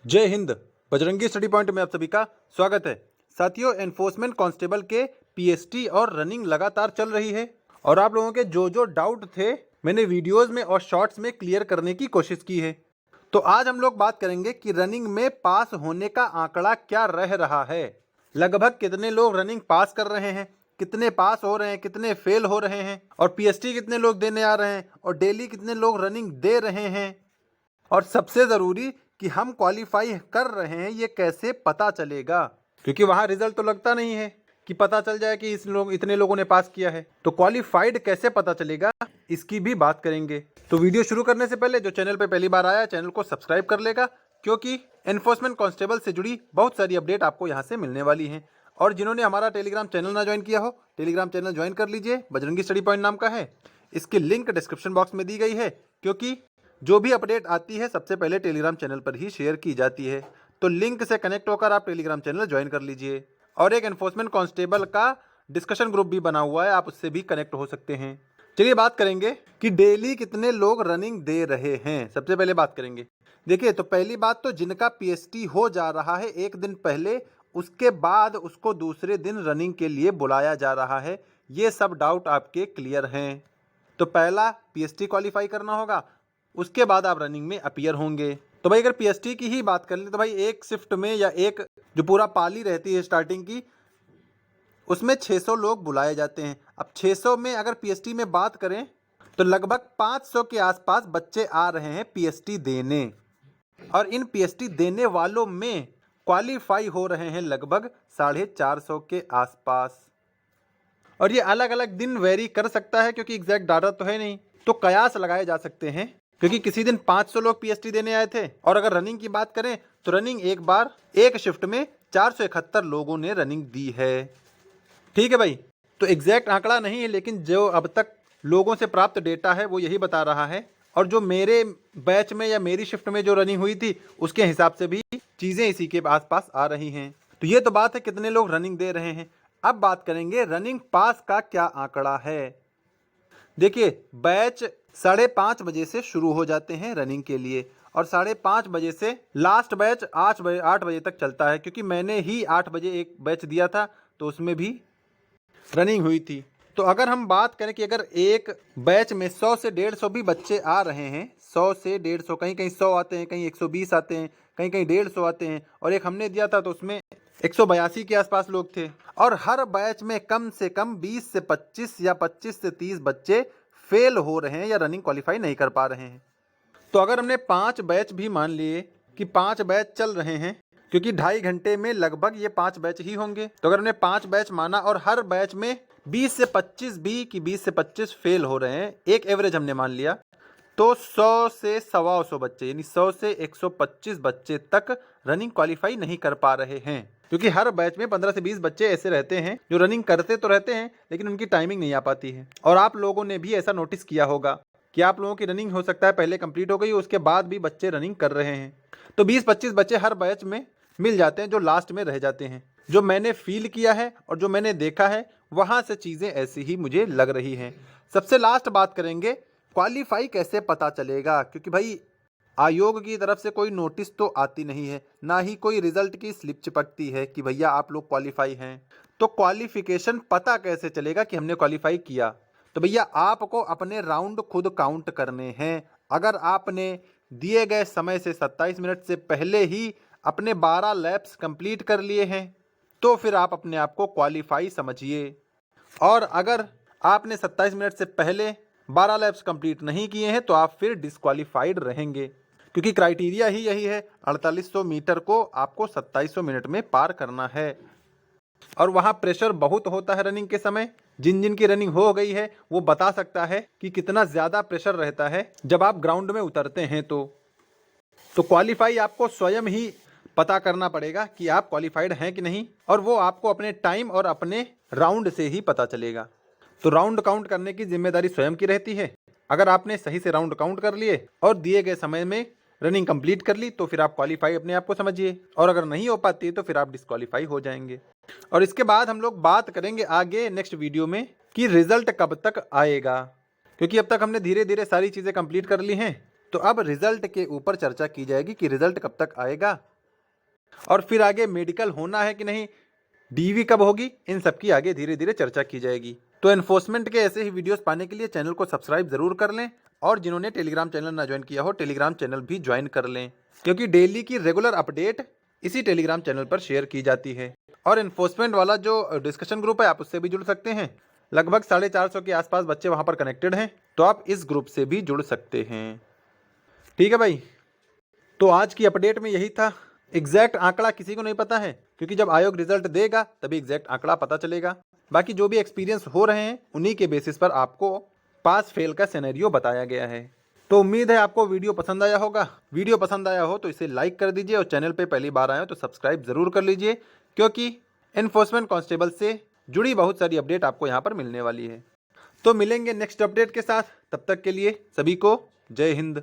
जय Hind. Bajrangi study point में आप सभी का स्वागत है। साथियों, एनफोर्समेंट कांस्टेबल के पीएसटी और रनिंग लगातार चल रही है और आप लोगों के जो डाउट थे मैंने वीडियोस में और शॉर्ट्स में क्लियर करने की कोशिश की है। तो आज हम लोग बात करेंगे कि रनिंग में पास होने का आंकड़ा क्या रह रहा है। लगभग कितने लोग रनिंग पास कर रहे हैं, कितने पास हो रहे हैं, कितने फेल हो रहे हैं, और पीएसटी कितने लोग देने आ रहे हैं, और डेली कितने लोग रनिंग दे रहे हैं, और सबसे ज़रूरी कि हम क्वालिफाई कर रहे हैं ये कैसे पता चलेगा, क्योंकि वहाँ रिजल्ट तो लगता नहीं है कि पता चल जाए कि इतने लोगों ने पास किया है। तो क्वालिफाइड कैसे पता चलेगा, इसकी भी बात करेंगे। तो वीडियो शुरू करने से पहले जो चैनल पे पहली बार आया है चैनल को सब्सक्राइब कर लेगा, क्योंकि एनफोर्समेंट कांस्टेबल से जुड़ी बहुत सारी अपडेट आपको यहाँ से मिलने वाली हैं। और जिन्होंने हमारा टेलीग्राम चैनल ना ज्वाइन किया हो, टेलीग्राम चैनल ज्वाइन कर लीजिए, बजरंगी स्टडी पॉइंट नाम का है। इसकी लिंक डिस्क्रिप्शन बॉक्स में दी गई है, क्योंकि जो भी अपडेट आती है सबसे पहले टेलीग्राम चैनल पर ही शेयर की जाती है। तो लिंक से कनेक्ट होकर आप टेलीग्राम चैनल ज्वाइन कर लीजिए। और एक एनफोर्समेंट कांस्टेबल का डिस्कशन ग्रुप भी बना हुआ है, आप उससे भी कनेक्ट हो सकते हैं। चलिए बात करेंगे कि डेली कितने लोग रनिंग दे रहे हैं। सबसे पहले बात करेंगे, देखिए, तो पहली बात तो जिनका पीएसटी हो जा रहा है एक दिन पहले, उसके बाद उसको दूसरे दिन रनिंग के लिए बुलाया जा रहा है, ये सब डाउट आपके क्लियर हैं। तो पहला पीएसटी क्वालिफाई करना होगा, उसके बाद आप रनिंग में अपीयर होंगे। तो भाई अगर पीएसटी की ही बात कर लें तो भाई एक शिफ्ट में या एक जो पूरा पाली रहती है स्टार्टिंग की, उसमें 600 लोग बुलाए जाते हैं। अब 600 में अगर पीएसटी में बात करें तो लगभग 500 के आसपास बच्चे आ रहे हैं पीएसटी देने, और इन पीएसटी देने वालों में क्वालिफाई हो रहे हैं लगभग 450 के आसपास। और ये अलग अलग दिन वेरी कर सकता है, क्योंकि एग्जैक्ट डाटा तो है नहीं, तो कयास लगाए जा सकते हैं। क्योंकि किसी दिन 500 लोग पीएसटी देने आए थे, और अगर रनिंग की बात करें तो रनिंग एक बार एक शिफ्ट में 471 लोगों ने रनिंग दी है। ठीक है भाई, तो एग्जैक्ट आंकड़ा नहीं है, लेकिन जो अब तक लोगों से प्राप्त डेटा है वो यही बता रहा है। और जो मेरे बैच में या मेरी शिफ्ट में जो रनिंग हुई थी उसके हिसाब से भी चीज़ें इसी के आसपास आ रही हैं। तो ये तो बात है कितने लोग रनिंग दे रहे हैं। अब बात करेंगे रनिंग पास का क्या आंकड़ा है। देखिए, बैच 5:30 बजे से शुरू हो जाते हैं रनिंग के लिए, और 5:30 बजे से लास्ट बैच 8 बजे तक चलता है, क्योंकि मैंने ही 8 बजे एक बैच दिया था तो उसमें भी रनिंग हुई थी। तो अगर हम बात करें कि अगर एक बैच में 100 से 150 भी बच्चे आ रहे हैं, 100 से 150, कहीं कहीं 100 आते हैं, कहीं 120 आते हैं, कहीं कहीं 150 आते हैं, और एक हमने दिया था तो उसमें 182 के आसपास लोग थे, और हर बैच में कम से कम 20 से 25 या 25 से 30 बच्चे फेल हो रहे हैं या रनिंग क्वालिफाई नहीं कर पा रहे हैं। तो अगर हमने 5 बैच भी मान लिए कि 5 बैच चल रहे हैं, क्योंकि 2.5 घंटे में लगभग ये 5 बैच ही होंगे, तो अगर हमने 5 बैच माना और हर बैच में 20 से 25 भी कि 20 से 25 फेल हो रहे हैं, एक एवरेज हमने मान लिया, तो 100 से 125 बच्चे, यानी 100 से 125 बच्चे तक रनिंग क्वालिफाई नहीं कर पा रहे हैं। क्योंकि हर बैच में 15 से 20 बच्चे ऐसे रहते हैं जो रनिंग करते तो रहते हैं, लेकिन उनकी टाइमिंग नहीं आ पाती है। और आप लोगों ने भी ऐसा नोटिस किया होगा कि आप लोगों की रनिंग हो सकता है पहले कंप्लीट हो गई, उसके बाद भी बच्चे रनिंग कर रहे हैं। तो 20-25 बच्चे हर बैच में मिल जाते हैं जो लास्ट में रह जाते हैं। जो मैंने फील किया है और जो मैंने देखा है, वहाँ से चीज़ें ऐसी ही मुझे लग रही हैं। सबसे लास्ट बात करेंगे, क्वालिफाई कैसे पता चलेगा, क्योंकि भाई आयोग की तरफ से कोई नोटिस तो आती नहीं है, ना ही कोई रिजल्ट की स्लिप चिपकती है कि भैया आप लोग क्वालिफाई हैं। तो क्वालिफिकेशन पता कैसे चलेगा कि हमने क्वालिफाई किया। तो भैया आपको अपने राउंड खुद काउंट करने हैं। अगर आपने दिए गए समय से 27 मिनट से पहले ही अपने 12 लैप्स कंप्लीट कर लिए हैं, तो फिर आप अपने आप को क्वालिफाई समझिए। और अगर आपने 27 मिनट से पहले 12 लैप्स कंप्लीट नहीं किए हैं तो आप फिर डिस्क्वालीफाइड रहेंगे, क्योंकि क्राइटेरिया ही यही है, 4800 मीटर को आपको 2700 मिनट में पार करना है। और वहाँ प्रेशर बहुत होता है रनिंग के समय। जिन जिन की रनिंग हो गई है वो बता सकता है कि कितना ज़्यादा प्रेशर रहता है जब आप ग्राउंड में उतरते हैं। तो क्वालिफाई आपको स्वयं ही पता करना पड़ेगा कि आप क्वालिफाइड हैं कि नहीं, और वो आपको अपने टाइम और अपने राउंड से ही पता चलेगा। तो राउंड काउंट करने की जिम्मेदारी स्वयं की रहती है। अगर आपने सही से राउंड काउंट कर लिए और दिए गए समय में रनिंग कंप्लीट कर ली तो फिर आप क्वालिफाई अपने आप को समझिए, और अगर नहीं हो पाती तो फिर आप डिस्क्वालीफाई हो जाएंगे। और इसके बाद हम लोग बात करेंगे आगे नेक्स्ट वीडियो में कि रिजल्ट कब तक आएगा, क्योंकि अब तक हमने धीरे धीरे सारी चीज़ें कंप्लीट कर ली हैं। तो अब रिजल्ट के ऊपर चर्चा की जाएगी कि रिजल्ट कब तक आएगा और फिर आगे मेडिकल होना है कि नहीं, डीवी कब होगी, इन सब की आगे धीरे धीरे चर्चा की जाएगी। तो एनफोर्समेंट के ऐसे ही वीडियोस पाने के लिए चैनल को सब्सक्राइब जरूर कर लें, और जिन्होंने टेलीग्राम चैनल ना ज्वाइन किया हो टेलीग्राम चैनल भी ज्वाइन कर लें, क्योंकि डेली की रेगुलर अपडेट इसी टेलीग्राम चैनल पर शेयर की जाती है। और एनफोर्समेंट वाला जो डिस्कशन ग्रुप है आप उससे भी जुड़ सकते हैं। लगभग 450 के आसपास बच्चे वहाँ पर कनेक्टेड हैं, तो आप इस ग्रुप से भी जुड़ सकते हैं। ठीक है भाई, तो आज की अपडेट में यही था। एग्जैक्ट आंकड़ा किसी को नहीं पता है, क्योंकि जब आयोग रिजल्ट देगा तभी एग्जैक्ट आंकड़ा पता चलेगा। बाकी जो भी एक्सपीरियंस हो रहे हैं उन्हीं के बेसिस पर आपको पास फेल का सिनेरियो बताया गया है। तो उम्मीद है आपको वीडियो पसंद आया होगा। वीडियो पसंद आया हो तो इसे लाइक कर दीजिए, और चैनल पे पहली बार आए हो तो सब्सक्राइब जरूर कर लीजिए, क्योंकि एनफोर्समेंट कांस्टेबल से जुड़ी बहुत सारी अपडेट आपको यहाँ पर मिलने वाली है। तो मिलेंगे नेक्स्ट अपडेट के साथ, तब तक के लिए सभी को जय हिंद।